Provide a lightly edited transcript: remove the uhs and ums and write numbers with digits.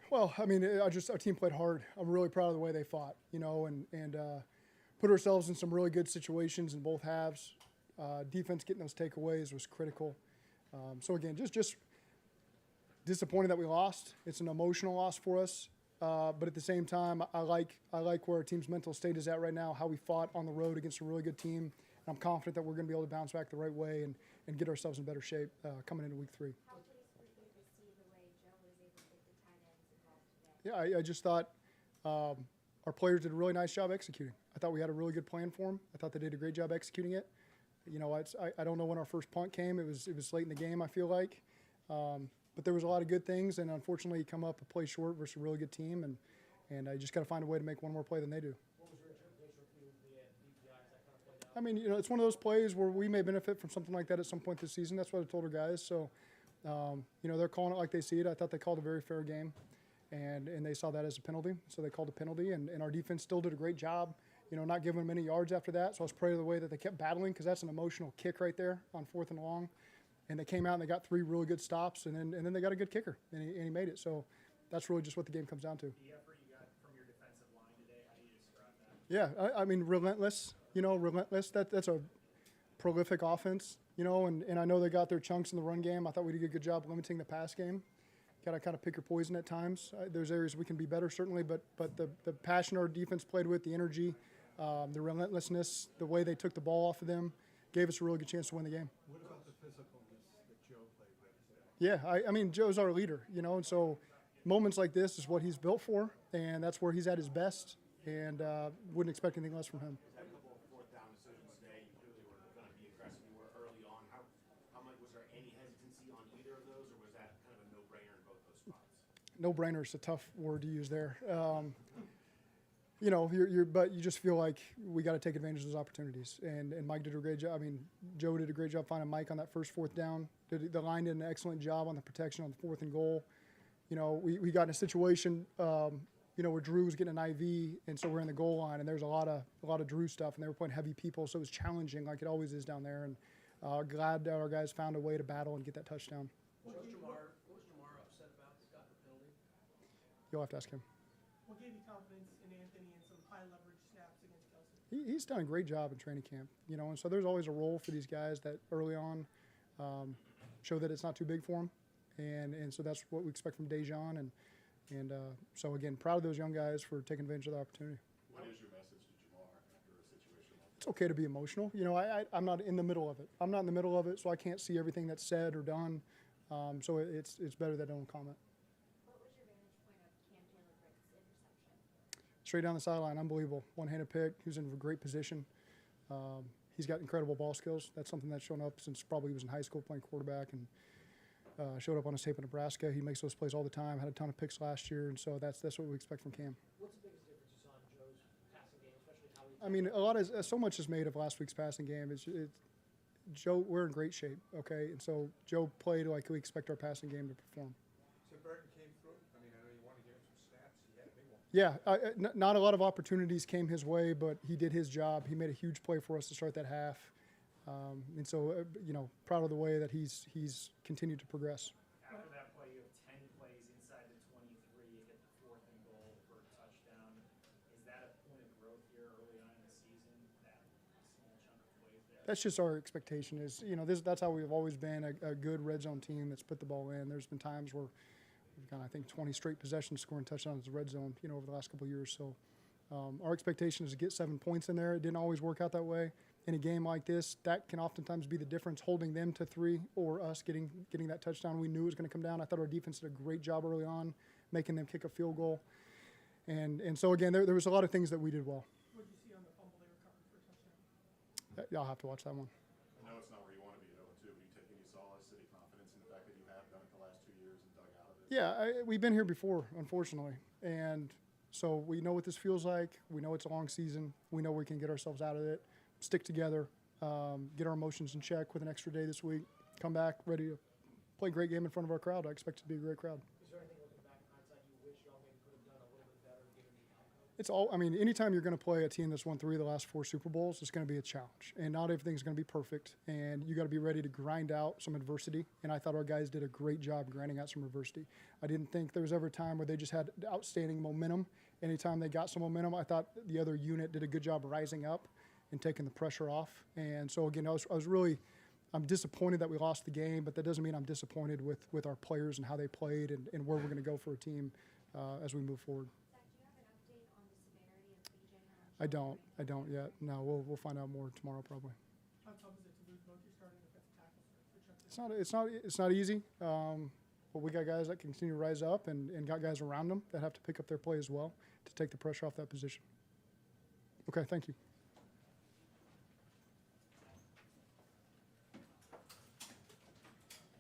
Well, I mean, our team played hard. I'm really proud of the way they fought, and put ourselves in some really good situations in both halves. Defense getting those takeaways was critical. So again, just disappointed that we lost. It's an emotional loss for us, but at the same time, I like where our team's mental state is at right now. How we fought on the road against a really good team. And I'm confident that we're going to be able to bounce back the right way and get ourselves in better shape coming into week 3. How pleased were you to see the way Joe was able to get the tight ends involved today? Yeah, I just thought our players did a really nice job executing. I thought we had a really good plan for them. I thought they did a great job executing it. I don't know when our first punt came. It was late in the game, I feel like. But there was a lot of good things, and unfortunately, you come up a play short versus a really good team, and I just got to find a way to make one more play than they do. What was your interpretation of the DPI as that kind of played out? I mean, it's one of those plays where we may benefit from something like that at some point this season. That's what I told our guys. So, they're calling it like they see it. I thought they called a very fair game, and they saw that as a penalty. So they called a penalty, and our defense still did a great job, not giving them any yards after that. So I was proud of the way that they kept battling, because that's an emotional kick right there on 4th and long. And they came out and they got 3 really good stops, and then they got a good kicker, and he made it. So that's really just what the game comes down to. The effort you got from your defensive line today, how do you describe that? Yeah, I mean, relentless. Relentless. That's a prolific offense. And I know they got their chunks in the run game. I thought we did a good job limiting the pass game. Got to kind of pick your poison at times. There's areas we can be better, certainly, but the passion our defense played with, the energy, the relentlessness, the way they took the ball off of them, gave us a really good chance to win the game. What about the physicalness that Joe played with today? Yeah, I mean, Joe's our leader, and so moments like this is what he's built for, and that's where he's at his best, and wouldn't expect anything less from him. Had a couple of 4th down decisions today. You clearly were going to be aggressive. You were early on. How much was there any hesitancy on either of those, or was that kind of a no-brainer in both those spots? No-brainer is a tough word to use there. But you just feel like we got to take advantage of those opportunities. And Mike did a great job. I mean, Joe did a great job finding Mike on that first 4th down. The line did an excellent job on the protection on the 4th and goal. We got in a situation, where Drew was getting an IV, and so we're in the goal line, and there's a lot of Drew stuff, and they were playing heavy people, so it was challenging like it always is down there. And glad that our guys found a way to battle and get that touchdown. What was Jamar upset about that got the penalty? You'll have to ask him. What gave you confidence in Anthony and some high leverage snaps against Kelsey? He's done a great job in training camp, and so there's always a role for these guys that early on show that it's not too big for them, and so that's what we expect from Dejan, and so again, proud of those young guys for taking advantage of the opportunity. What is your message to Jamar after a situation like It's okay to be emotional. I'm not in the middle of it. I'm not in the middle of it, so I can't see everything that's said or done. So it's better that I don't comment. What was your vantage point of Cam Taylor-Britt's interception? Straight down the sideline, unbelievable. One-handed pick. He was in a great position. He's got incredible ball skills. That's something that's shown up since probably he was in high school playing quarterback, and showed up on his tape in Nebraska. He makes those plays all the time. Had a ton of picks last year, and so that's what we expect from Cam. What's the biggest difference you saw in Joe's passing game, especially how he? I mean, so much is made of last week's passing game. Joe, we're in great shape, okay, and so Joe played like we expect our passing game to perform. So Burton came through. I mean, I know you want to give him some snaps. He had a big one. Yeah, not a lot of opportunities came his way, but he did his job. He made a huge play for us to start that half. And so, proud of the way that he's continued to progress. After that play, you have 10 plays inside the 23. You get the 4th and goal for a touchdown. Is that a point of growth here early on in the season, that small chunk of plays there? That's just our expectation is, that's how we've always been, a good red zone team that's put the ball in. There's been times where we've got, I think, 20 straight possessions scoring touchdowns in the red zone, over the last couple of years. So our expectation is to get 7 points in there. It didn't always work out that way. In a game like this, that can oftentimes be the difference, holding them to 3 or us getting that touchdown. We knew it was going to come down. I thought our defense did a great job early on, making them kick a field goal. And so, again, there was a lot of things that we did well. What did you see on the fumble they recovered for a touchdown? Y'all have to watch that one. I know it's not where you want to be at 0-2, but you take any solace, any confidence in the fact that you have done it the last 2 years and dug out of it? Yeah, we've been here before, unfortunately. And so we know what this feels like. We know it's a long season. We know we can get ourselves out of it. Stick together, get our emotions in check with an extra day this week, come back ready to play a great game in front of our crowd. I expect it to be a great crowd. Is there anything looking back in hindsight you wish y'all maybe could have done a little bit better given the outcome? It's all, I mean, anytime you're going to play a team that's won 3 of the last 4 Super Bowls, it's going to be a challenge. And not everything's going to be perfect. And you got to be ready to grind out some adversity. And I thought our guys did a great job grinding out some adversity. I didn't think there was ever a time where they just had outstanding momentum. Anytime they got some momentum, I thought the other unit did a good job rising up and taking the pressure off. And so, again, I was really, I'm disappointed that we lost the game, but that doesn't mean I'm disappointed with our players and how they played and where we're going to go for a team as we move forward. Zach, do you have an update on the severity of BJ? I don't yet. No, we'll find out more tomorrow probably. How tough is it to lose both your starting defensive tackles for Chuck? It's not easy. But we got guys that continue to rise up and got guys around them that have to pick up their play as well to take the pressure off that position. Okay, thank you.